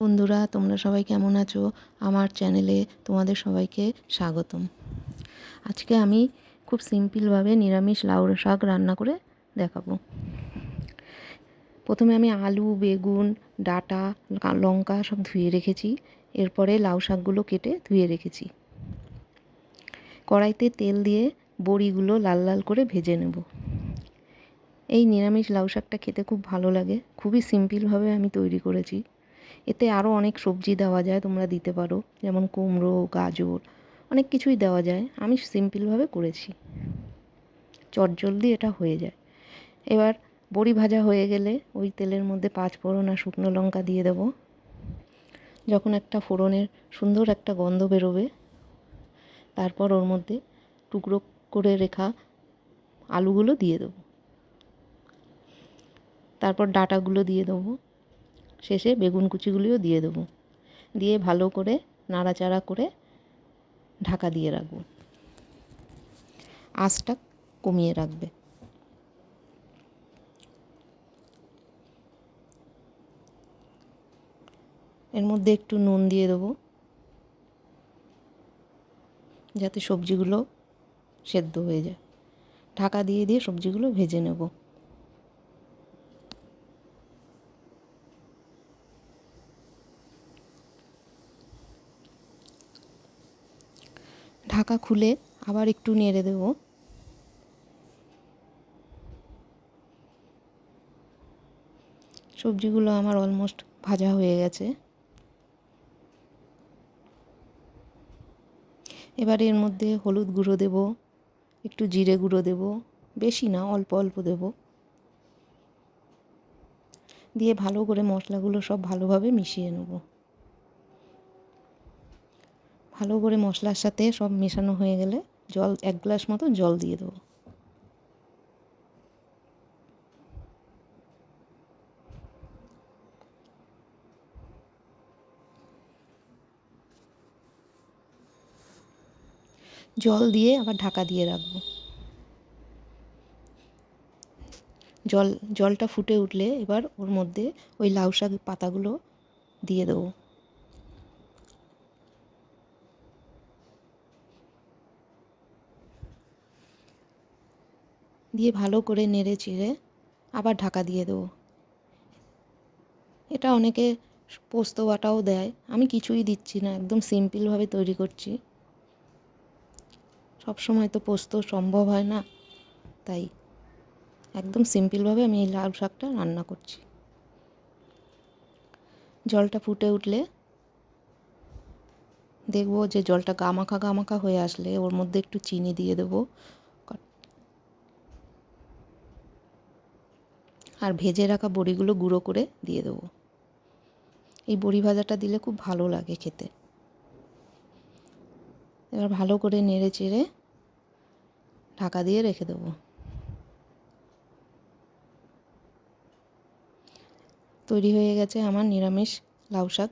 বন্ধুরা, তোমরা সবাই কেমন আছো? আমার চ্যানেলে তোমাদের সবাইকে স্বাগতম। আজকে আমি খুব সিম্পলভাবে নিরামিষ লাউ শাক রান্না করে দেখাবো। প্রথমে আমি আলু, বেগুন, ডাঁটা, লঙ্কা সব ধুয়ে রেখেছি। এরপরে লাউ শাকগুলো কেটে ধুয়ে রেখেছি। কড়াইতে তেল দিয়ে বড়িগুলো লাল লাল করে ভেজে নেব। এই নিরামিষ লাউ শাকটা খেতে খুব ভালো লাগে। খুবই সিম্পলভাবে আমি তৈরি করেছি। এতে আরও অনেক সবজি দেওয়া যায়, তোমরা দিতে পারো, যেমন কুমড়ো, গাজর, অনেক কিছুই দেওয়া যায়। আমি সিম্পলভাবে করেছি, চটজলদি এটা হয়ে যায়। এবার বড়ি ভাজা হয়ে গেলে ওই তেলের মধ্যে 5 ফোড়ন আর শুকনো লঙ্কা দিয়ে দেবো। যখন একটা ফোড়নের সুন্দর একটা গন্ধ বেরোবে, তারপর ওর মধ্যে টুকরো করে রেখা আলুগুলো দিয়ে দেবো। তারপর ডাঁটাগুলো দিয়ে দেবো। শেষে বেগুন কুচিগুলিও দিয়ে দেবো। দিয়ে ভালো করে নাড়াচাড়া করে ঢাকা দিয়ে রাখবো। আঁচটা কমিয়ে রাখবে। এর মধ্যে একটু নুন দিয়ে দেবো, যাতে সবজিগুলো সেদ্ধ হয়ে যায়। ঢাকা দিয়ে দিয়ে সবজিগুলো ভেজে নেব। ঢাকা খুলে আবার একটু নেড়ে দেব। সবজিগুলো আমার অলমোস্ট ভাজা হয়ে গেছে। এবার এর মধ্যে হলুদ গুঁড়ো দেব, একটু জিরে গুঁড়ো দেব, বেশি না, অল্প অল্প দেব। দিয়ে ভালো করে মশলাগুলো সব ভালোভাবে মিশিয়ে নেব। ভালো করে মশলার সাথে সব মেশানো হয়ে গেলে 1 গ্লাস মতো জল দিয়ে দেবো। জল দিয়ে আবার ঢাকা দিয়ে রাখবো। জলটা ফুটে উঠলে এবার ওর মধ্যে ওই লাউ শাক পাতাগুলো দিয়ে দেবো। দিয়ে ভালো করে নেড়ে চেড়ে আবার ঢাকা দিয়ে দেবো। এটা অনেকে পোস্ত বাটাও দেয়, আমি কিছুই দিচ্ছি না, একদম সিম্পলভাবে তৈরি করছি। সব সময় তো পোস্ত সম্ভব হয় না, তাই একদম সিম্পলভাবে আমি এই লাউ শাকটা রান্না করছি। জলটা ফুটে উঠলে দেখবো যে জলটা গামাখা গামাখা হয়ে আসলে ওর মধ্যে একটু চিনি দিয়ে দেবো। আর ভেজে রাখা বড়িগুলো গুঁড়ো করে দিয়ে দেবো। এই বড়ি ভাজাটা দিলে খুব ভালো লাগে খেতে। এবার ভালো করে নেড়ে চেড়ে ঢাকা দিয়ে রেখে দেবো। তৈরি হয়ে গেছে আমার নিরামিষ লাউ শাক।